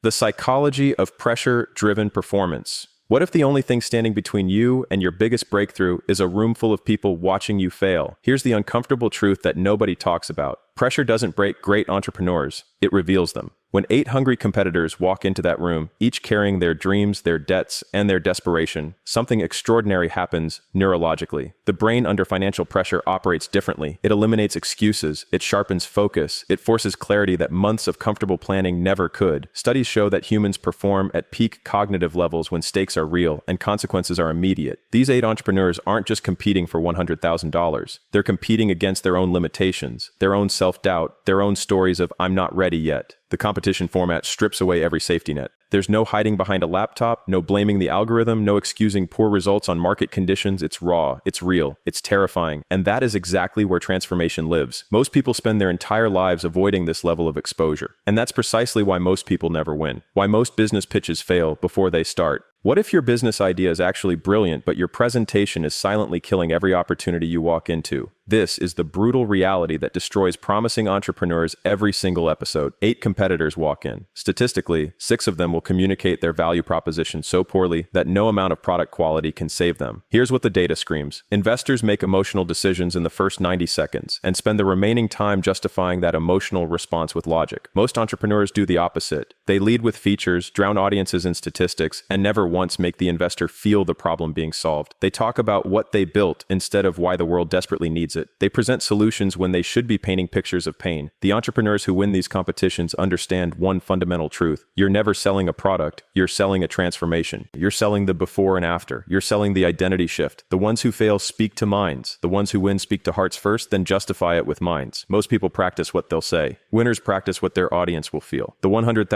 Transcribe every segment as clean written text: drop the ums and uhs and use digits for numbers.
The psychology of pressure-driven performance. What if the only thing standing between you and your biggest breakthrough is a room full of people watching you fail? Here's the uncomfortable truth that nobody talks about. Pressure doesn't break great entrepreneurs, it reveals them. When 8 hungry competitors walk into that room, each carrying their dreams, their debts, and their desperation, something extraordinary happens neurologically. The brain under financial pressure operates differently. It eliminates excuses, it sharpens focus, it forces clarity that months of comfortable planning never could. Studies show that humans perform at peak cognitive levels when stakes are real and consequences are immediate. These 8 entrepreneurs aren't just competing for $100,000. They're competing against their own limitations, their own self-doubt, their own stories of "I'm not ready yet." The competition format strips away every safety net. There's no hiding behind a laptop, no blaming the algorithm, no excusing poor results on market conditions. It's raw, it's real, it's terrifying. And that is exactly where transformation lives. Most people spend their entire lives avoiding this level of exposure. And that's precisely why most people never win. Why most business pitches fail before they start. What if your business idea is actually brilliant, but your presentation is silently killing every opportunity you walk into? This is the brutal reality that destroys promising entrepreneurs every single episode. 8 competitors walk in. Statistically, 6 of them will communicate their value proposition so poorly that no amount of product quality can save them. Here's what the data screams. Investors make emotional decisions in the first 90 seconds and spend the remaining time justifying that emotional response with logic. Most entrepreneurs do the opposite. They lead with features, drown audiences in statistics, and never once make the investor feel the problem being solved. They talk about what they built instead of why the world desperately needs it. They present solutions when they should be painting pictures of pain. The entrepreneurs who win these competitions understand one fundamental truth. You're never selling a product, you're selling a transformation. You're selling the before and after. You're selling the identity shift. The ones who fail speak to minds. The ones who win speak to hearts first, then justify it with minds. Most people practice what they'll say. Winners practice what their audience will feel. The $100,000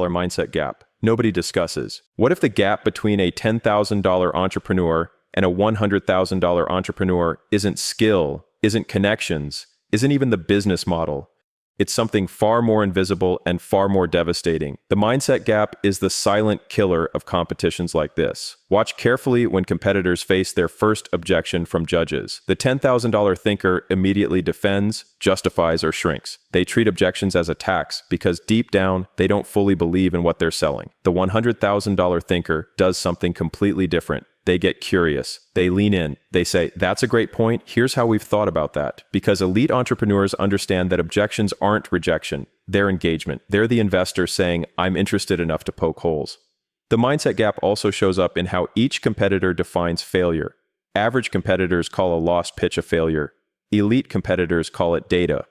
mindset gap. Nobody discusses. What if the gap between a $10,000 entrepreneur and a $100,000 entrepreneur isn't skill, isn't connections, isn't even the business model? It's something far more invisible and far more devastating. The mindset gap is the silent killer of competitions like this. Watch carefully when competitors face their first objection from judges. The $10,000 thinker immediately defends, justifies, or shrinks. They treat objections as attacks because deep down, they don't fully believe in what they're selling. The $100,000 thinker does something completely different. They get curious. They lean in. They say, "That's a great point. Here's how we've thought about that." Because elite entrepreneurs understand that objections aren't rejection. They're engagement. They're the investor saying, "I'm interested enough to poke holes." The mindset gap also shows up in how each competitor defines failure. Average competitors call a lost pitch a failure. Elite competitors call it data.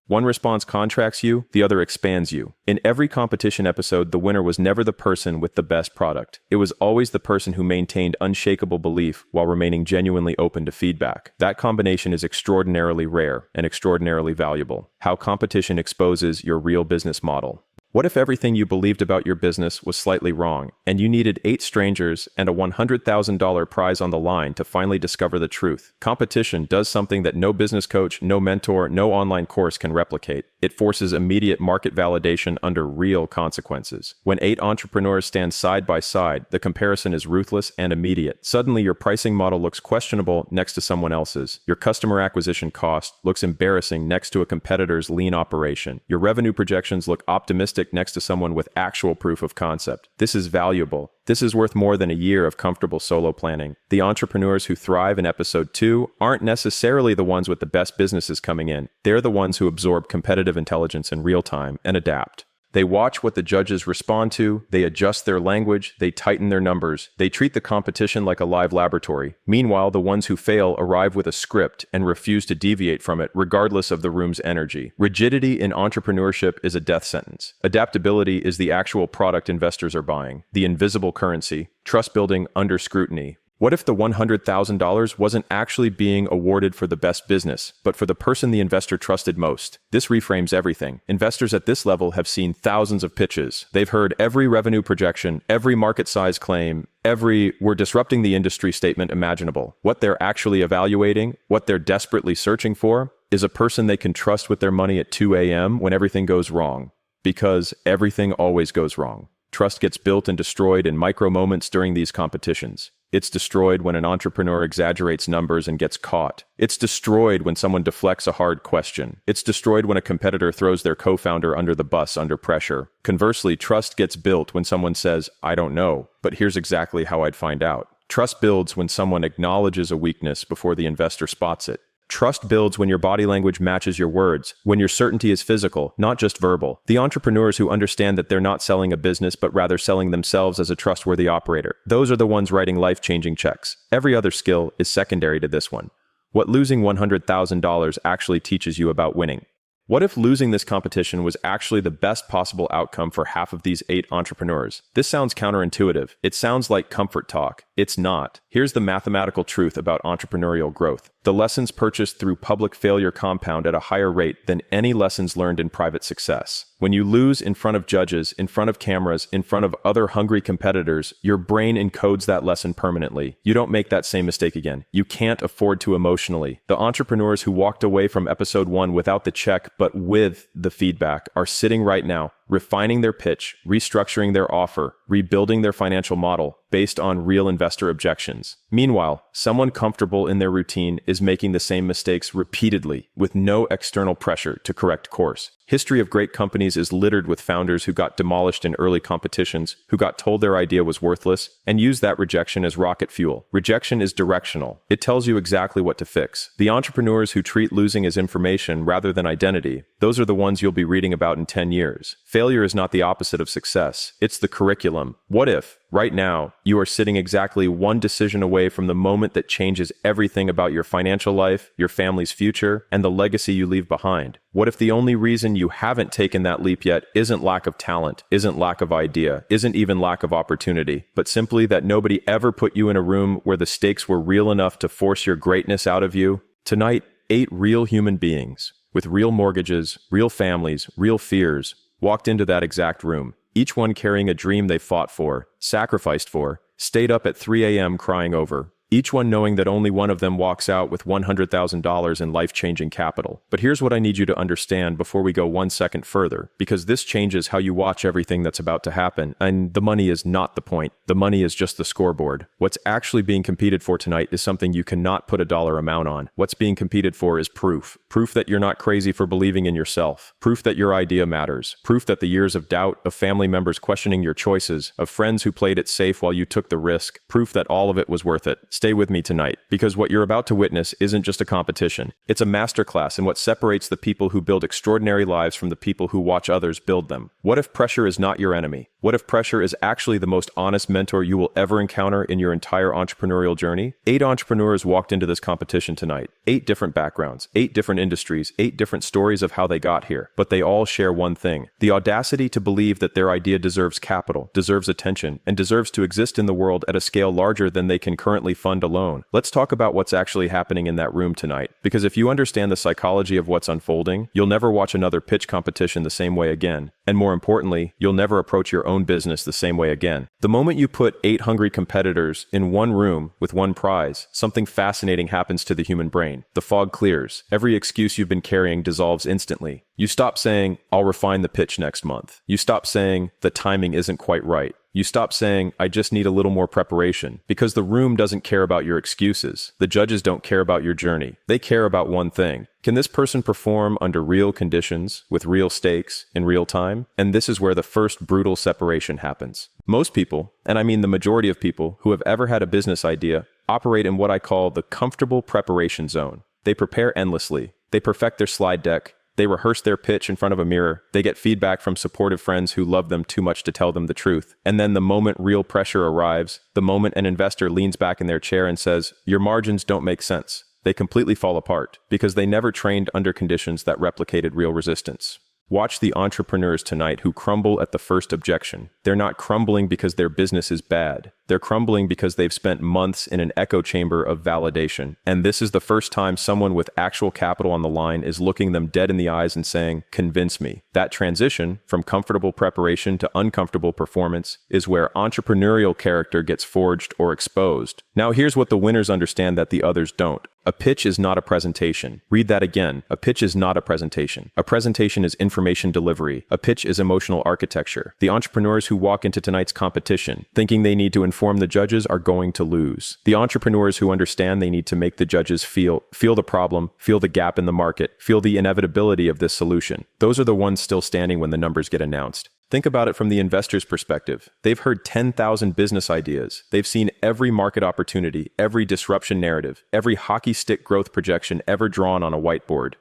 One response contracts you, the other expands you. In every competition episode, the winner was never the person with the best product. It was always the person who maintained unshakable belief while remaining genuinely open to feedback. That combination is extraordinarily rare and extraordinarily valuable. How competition exposes your real business model. What if everything you believed about your business was slightly wrong, and you needed 8 strangers and a $100,000 prize on the line to finally discover the truth? Competition does something that no business coach, no mentor, no online course can replicate. It forces immediate market validation under real consequences. When 8 entrepreneurs stand side by side, the comparison is ruthless and immediate. Suddenly, your pricing model looks questionable next to someone else's. Your customer acquisition cost looks embarrassing next to a competitor's lean operation. Your revenue projections look optimistic next to someone with actual proof of concept. This is valuable. This is worth more than a year of comfortable solo planning. The entrepreneurs who thrive in episode 2 aren't necessarily the ones with the best businesses coming in. They're the ones who absorb competitive intelligence in real time and adapt. They watch what the judges respond to, they adjust their language, they tighten their numbers, they treat the competition like a live laboratory. Meanwhile, the ones who fail arrive with a script and refuse to deviate from it regardless of the room's energy. Rigidity in entrepreneurship is a death sentence. Adaptability is the actual product investors are buying, the invisible currency, trust building under scrutiny. What if the $100,000 wasn't actually being awarded for the best business, but for the person the investor trusted most? This reframes everything. Investors at this level have seen thousands of pitches. They've heard every revenue projection, every market size claim, every "we're disrupting the industry" statement imaginable. What they're actually evaluating, what they're desperately searching for, is a person they can trust with their money at 2 a.m. when everything goes wrong. Because everything always goes wrong. Trust gets built and destroyed in micro moments during these competitions. It's destroyed when an entrepreneur exaggerates numbers and gets caught. It's destroyed when someone deflects a hard question. It's destroyed when a competitor throws their co-founder under the bus under pressure. Conversely, trust gets built when someone says, "I don't know, but here's exactly how I'd find out." Trust builds when someone acknowledges a weakness before the investor spots it. Trust builds when your body language matches your words, when your certainty is physical, not just verbal. The entrepreneurs who understand that they're not selling a business but rather selling themselves as a trustworthy operator, those are the ones writing life-changing checks. Every other skill is secondary to this one. What losing $100,000 actually teaches you about winning. What if losing this competition was actually the best possible outcome for half of these 8 entrepreneurs? This sounds counterintuitive. It sounds like comfort talk. It's not. Here's the mathematical truth about entrepreneurial growth. The lessons purchased through public failure compound at a higher rate than any lessons learned in private success. When you lose in front of judges, in front of cameras, in front of other hungry competitors, your brain encodes that lesson permanently. You don't make that same mistake again. You can't afford to emotionally. The entrepreneurs who walked away from episode 1 without the check but with the feedback are sitting right now, refining their pitch, restructuring their offer, rebuilding their financial model based on real investor objections. Meanwhile, someone comfortable in their routine is making the same mistakes repeatedly with no external pressure to correct course. History of great companies is littered with founders who got demolished in early competitions, who got told their idea was worthless, and used that rejection as rocket fuel. Rejection is directional. It tells you exactly what to fix. The entrepreneurs who treat losing as information rather than identity, those are the ones you'll be reading about in 10 years. Failure is not the opposite of success. It's the curriculum. What if, right now, you are sitting exactly one decision away from the moment that changes everything about your financial life, your family's future, and the legacy you leave behind? What if the only reason you haven't taken that leap yet isn't lack of talent, isn't lack of idea, isn't even lack of opportunity, but simply that nobody ever put you in a room where the stakes were real enough to force your greatness out of you? Tonight, 8 real human beings, with real mortgages, real families, real fears, walked into that exact room, each one carrying a dream they fought for, sacrificed for, stayed up at 3 a.m. crying over, each one knowing that only one of them walks out with $100,000 in life-changing capital. But here's what I need you to understand before we go 1 second further, because this changes how you watch everything that's about to happen, and the money is not the point. The money is just the scoreboard. What's actually being competed for tonight is something you cannot put a dollar amount on. What's being competed for is proof. Proof that you're not crazy for believing in yourself. Proof that your idea matters. Proof that the years of doubt, of family members questioning your choices, of friends who played it safe while you took the risk. Proof that all of it was worth it. Stay with me tonight, because what you're about to witness isn't just a competition. It's a masterclass in what separates the people who build extraordinary lives from the people who watch others build them. What if pressure is not your enemy? What if pressure is actually the most honest mentor you will ever encounter in your entire entrepreneurial journey? 8 entrepreneurs walked into this competition tonight. 8 different backgrounds, 8 different industries, 8 different stories of how they got here. But they all share one thing: the audacity to believe that their idea deserves capital, deserves attention, and deserves to exist in the world at a scale larger than they can currently fund alone. Let's talk about what's actually happening in that room tonight. Because if you understand the psychology of what's unfolding, you'll never watch another pitch competition the same way again. And more importantly, you'll never approach your own business the same way again. The moment you put 8 hungry competitors in one room with one prize, something fascinating happens to the human brain. The fog clears. Every excuse you've been carrying dissolves instantly. You stop saying, "I'll refine the pitch next month." You stop saying, "The timing isn't quite right." You stop saying, "I just need a little more preparation," because the room doesn't care about your excuses. The judges don't care about your journey. They care about one thing. Can this person perform under real conditions, with real stakes, in real time? And this is where the first brutal separation happens. Most people, and I mean the majority of people who have ever had a business idea, operate in what I call the comfortable preparation zone. They prepare endlessly. They perfect their slide deck. They rehearse their pitch in front of a mirror. They get feedback from supportive friends who love them too much to tell them the truth. And then the moment real pressure arrives, the moment an investor leans back in their chair and says, "Your margins don't make sense," they completely fall apart because they never trained under conditions that replicated real resistance. Watch the entrepreneurs tonight who crumble at the first objection. They're not crumbling because their business is bad. They're crumbling because they've spent months in an echo chamber of validation. And this is the first time someone with actual capital on the line is looking them dead in the eyes and saying, "Convince me." That transition from comfortable preparation to uncomfortable performance is where entrepreneurial character gets forged or exposed. Now here's what the winners understand that the others don't. A pitch is not a presentation. Read that again. A pitch is not a presentation. A presentation is information delivery. A pitch is emotional architecture. The entrepreneurs who walk into tonight's competition thinking they need to inform the judges are going to lose. The entrepreneurs who understand they need to make the judges feel the problem, feel the gap in the market, feel the inevitability of this solution. Those are the ones still standing when the numbers get announced. Think about it from the investor's perspective. They've heard 10,000 business ideas. They've seen every market opportunity, every disruption narrative, every hockey stick growth projection ever drawn on a whiteboard.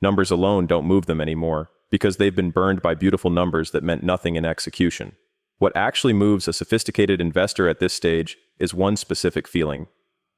Numbers alone don't move them anymore because they've been burned by beautiful numbers that meant nothing in execution. What actually moves a sophisticated investor at this stage is one specific feeling.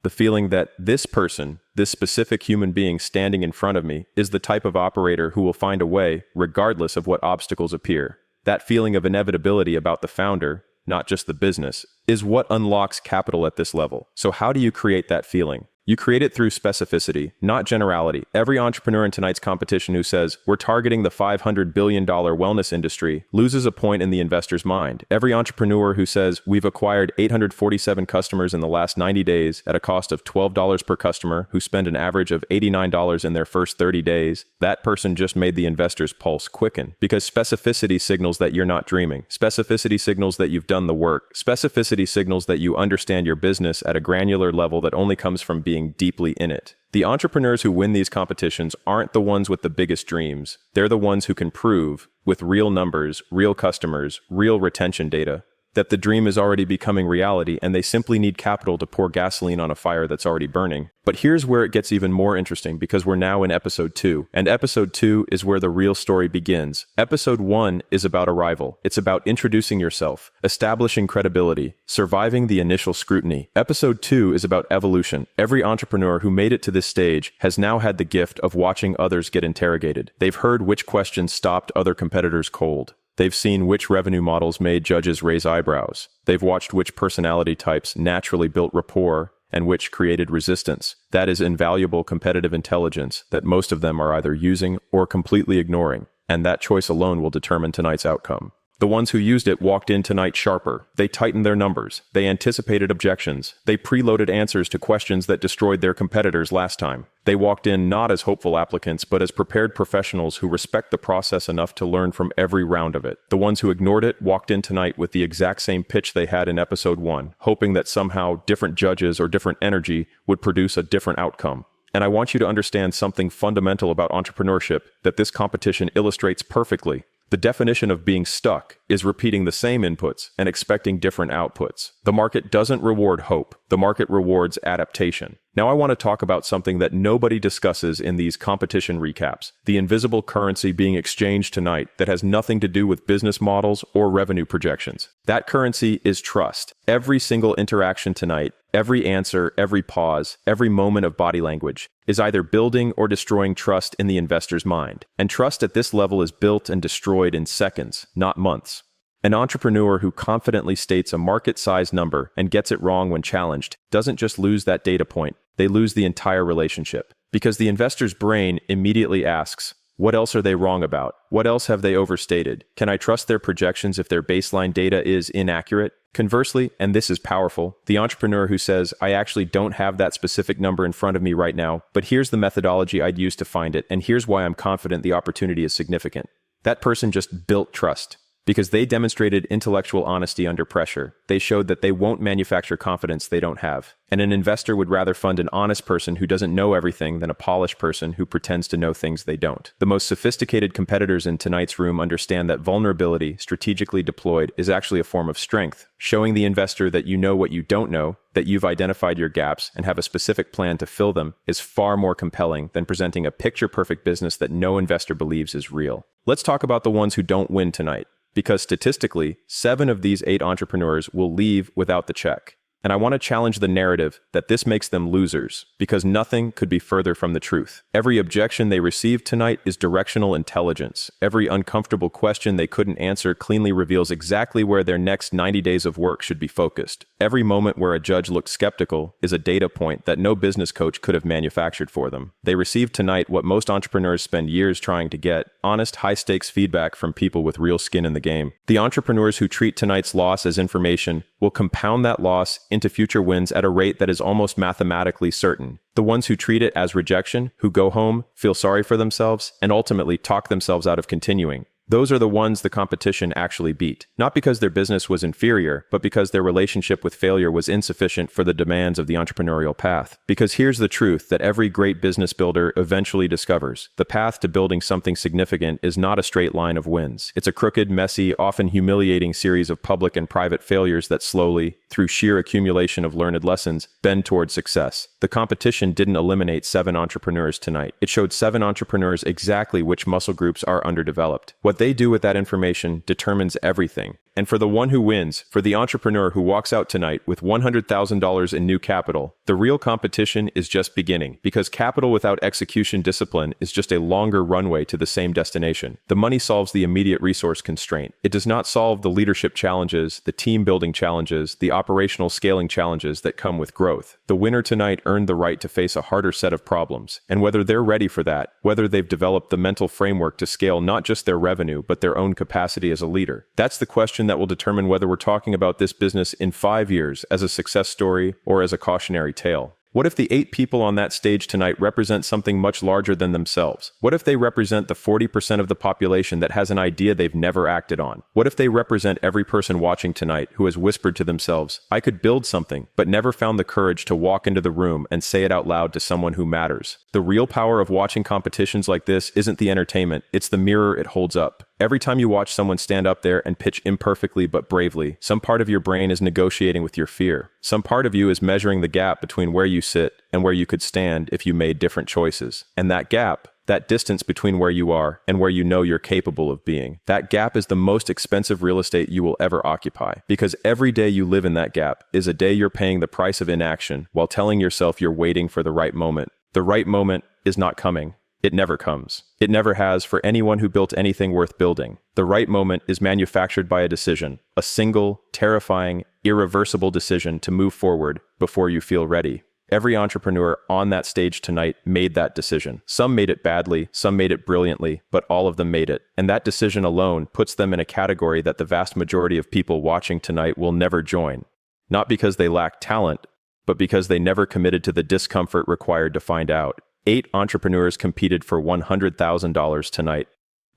The feeling that this person, this specific human being standing in front of me, is the type of operator who will find a way regardless of what obstacles appear. That feeling of inevitability about the founder, not just the business, is what unlocks capital at this level. So how do you create that feeling? You create it through specificity, not generality. Every entrepreneur in tonight's competition who says, "We're targeting the $500 billion wellness industry," loses a point in the investor's mind. Every entrepreneur who says, "We've acquired 847 customers in the last 90 days at a cost of $12 per customer who spend an average of $89 in their first 30 days, that person just made the investor's pulse quicken. Because specificity signals that you're not dreaming. Specificity signals that you've done the work. Specificity signals that you understand your business at a granular level that only comes from being deeply in it. The entrepreneurs who win these competitions aren't the ones with the biggest dreams. They're the ones who can prove, with real numbers, real customers, real retention data, that the dream is already becoming reality and they simply need capital to pour gasoline on a fire that's already burning. But here's where it gets even more interesting because we're now in episode 2. And episode 2 is where the real story begins. Episode 1 is about arrival. It's about introducing yourself, establishing credibility, surviving the initial scrutiny. Episode 2 is about evolution. Every entrepreneur who made it to this stage has now had the gift of watching others get interrogated. They've heard which questions stopped other competitors cold. They've seen which revenue models made judges raise eyebrows. They've watched which personality types naturally built rapport and which created resistance. That is invaluable competitive intelligence that most of them are either using or completely ignoring, and that choice alone will determine tonight's outcome. The ones who used it walked in tonight sharper. They tightened their numbers. They anticipated objections. They preloaded answers to questions that destroyed their competitors last time. They walked in not as hopeful applicants, but as prepared professionals who respect the process enough to learn from every round of it. The ones who ignored it walked in tonight with the exact same pitch they had in episode 1, hoping that somehow different judges or different energy would produce a different outcome. And I want you to understand something fundamental about entrepreneurship that this competition illustrates perfectly. The definition of being stuck is repeating the same inputs and expecting different outputs. The market doesn't reward hope. The market rewards adaptation. Now I want to talk about something that nobody discusses in these competition recaps, the invisible currency being exchanged tonight that has nothing to do with business models or revenue projections. That currency is trust. Every single interaction tonight, every answer, every pause, every moment of body language is either building or destroying trust in the investor's mind. And trust at this level is built and destroyed in seconds, not months. An entrepreneur who confidently states a market-sized number and gets it wrong when challenged doesn't just lose that data point, they lose the entire relationship. Because the investor's brain immediately asks, what else are they wrong about? What else have they overstated? Can I trust their projections if their baseline data is inaccurate? Conversely, and this is powerful, the entrepreneur who says, I actually don't have that specific number in front of me right now, but here's the methodology I'd use to find it, and here's why I'm confident the opportunity is significant. That person just built trust. Because they demonstrated intellectual honesty under pressure. They showed that they won't manufacture confidence they don't have. And an investor would rather fund an honest person who doesn't know everything than a polished person who pretends to know things they don't. The most sophisticated competitors in tonight's room understand that vulnerability, strategically deployed, is actually a form of strength. Showing the investor that you know what you don't know, that you've identified your gaps and have a specific plan to fill them, is far more compelling than presenting a picture-perfect business that no investor believes is real. Let's talk about the ones who don't win tonight. Because statistically, 7 of these 8 entrepreneurs will leave without the check. And I want to challenge the narrative that this makes them losers, because nothing could be further from the truth. Every objection they received tonight is directional intelligence. Every uncomfortable question they couldn't answer cleanly reveals exactly where their next 90 days of work should be focused. Every moment where a judge looked skeptical is a data point that no business coach could have manufactured for them. They received tonight what most entrepreneurs spend years trying to get: honest, high-stakes feedback from people with real skin in the game. The entrepreneurs who treat tonight's loss as information will compound that loss into future wins at a rate that is almost mathematically certain. The ones who treat it as rejection, who go home, feel sorry for themselves, and ultimately talk themselves out of continuing, those are the ones the competition actually beat. Not because their business was inferior, but because their relationship with failure was insufficient for the demands of the entrepreneurial path. Because here's the truth that every great business builder eventually discovers: the path to building something significant is not a straight line of wins. It's a crooked, messy, often humiliating series of public and private failures that slowly, through sheer accumulation of learned lessons, bend toward success. The competition didn't eliminate 7 entrepreneurs tonight. It showed 7 entrepreneurs exactly which muscle groups are underdeveloped. What they do with that information determines everything. And for the one who wins, for the entrepreneur who walks out tonight with $100,000 in new capital, the real competition is just beginning, because capital without execution discipline is just a longer runway to the same destination. The money solves the immediate resource constraint. It does not solve the leadership challenges, the team building challenges, the operational scaling challenges that come with growth. The winner tonight earned the right to face a harder set of problems. And whether they're ready for that, whether they've developed the mental framework to scale not just their revenue, but their own capacity as a leader, that's the question that will determine whether we're talking about this business in 5 years as a success story or as a cautionary tale. What if the 8 people on that stage tonight represent something much larger than themselves? What if they represent the 40% of the population that has an idea they've never acted on? What if they represent every person watching tonight who has whispered to themselves, "I could build something," but never found the courage to walk into the room and say it out loud to someone who matters? The real power of watching competitions like this isn't the entertainment, it's the mirror it holds up. Every time you watch someone stand up there and pitch imperfectly but bravely, some part of your brain is negotiating with your fear. Some part of you is measuring the gap between where you sit and where you could stand if you made different choices. And that gap, that distance between where you are and where you know you're capable of being, that gap is the most expensive real estate you will ever occupy. Because every day you live in that gap is a day you're paying the price of inaction while telling yourself you're waiting for the right moment. The right moment is not coming. It never comes. It never has for anyone who built anything worth building. The right moment is manufactured by a decision, a single, terrifying, irreversible decision to move forward before you feel ready. Every entrepreneur on that stage tonight made that decision. Some made it badly, some made it brilliantly, but all of them made it. And that decision alone puts them in a category that the vast majority of people watching tonight will never join. Not because they lack talent, but because they never committed to the discomfort required to find out. 8 entrepreneurs competed for $100,000 tonight.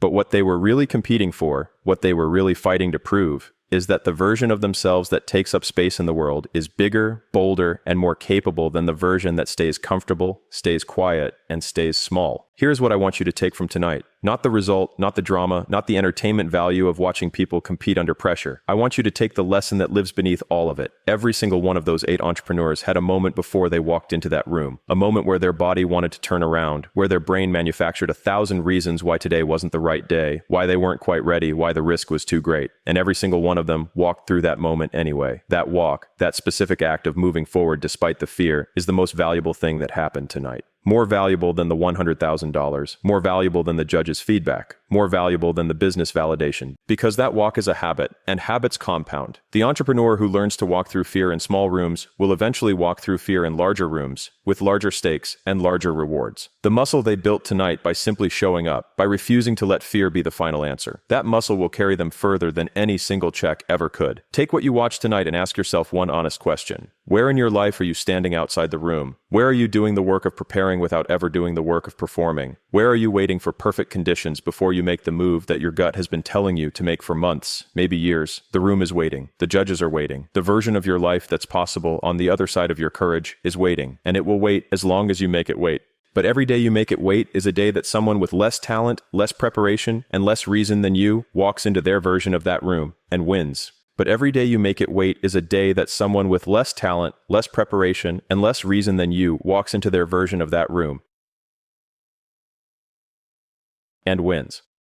But what they were really competing for, what they were really fighting to prove, is that the version of themselves that takes up space in the world is bigger, bolder, and more capable than the version that stays comfortable, stays quiet, and stays small. Here's what I want you to take from tonight. Not the result, not the drama, not the entertainment value of watching people compete under pressure. I want you to take the lesson that lives beneath all of it. Every single one of those 8 entrepreneurs had a moment before they walked into that room. A moment where their body wanted to turn around, where their brain manufactured 1,000 reasons why today wasn't the right day, why they weren't quite ready, why the risk was too great. And every single one of them walked through that moment anyway. That walk, that specific act of moving forward despite the fear, is the most valuable thing that happened tonight. More valuable than the $100,000, more valuable than the judge's feedback, more valuable than the business validation. Because that walk is a habit, and habits compound. The entrepreneur who learns to walk through fear in small rooms will eventually walk through fear in larger rooms, with larger stakes and larger rewards. The muscle they built tonight by simply showing up, by refusing to let fear be the final answer, that muscle will carry them further than any single check ever could. Take what you watched tonight and ask yourself one honest question. Where in your life are you standing outside the room? Where are you doing the work of preparing without ever doing the work of performing? Where are you waiting for perfect conditions before you make the move that your gut has been telling you to make for months, maybe years? The room is waiting. The judges are waiting. The version of your life that's possible on the other side of your courage is waiting, and it will wait as long as you make it wait. But every day you make it wait is a day that someone with less talent, less preparation, and less reason than you walks into their version of that room and wins. But every day you make it wait is a day that someone with less talent, less preparation, and less reason than you walks into their version of that room and wins.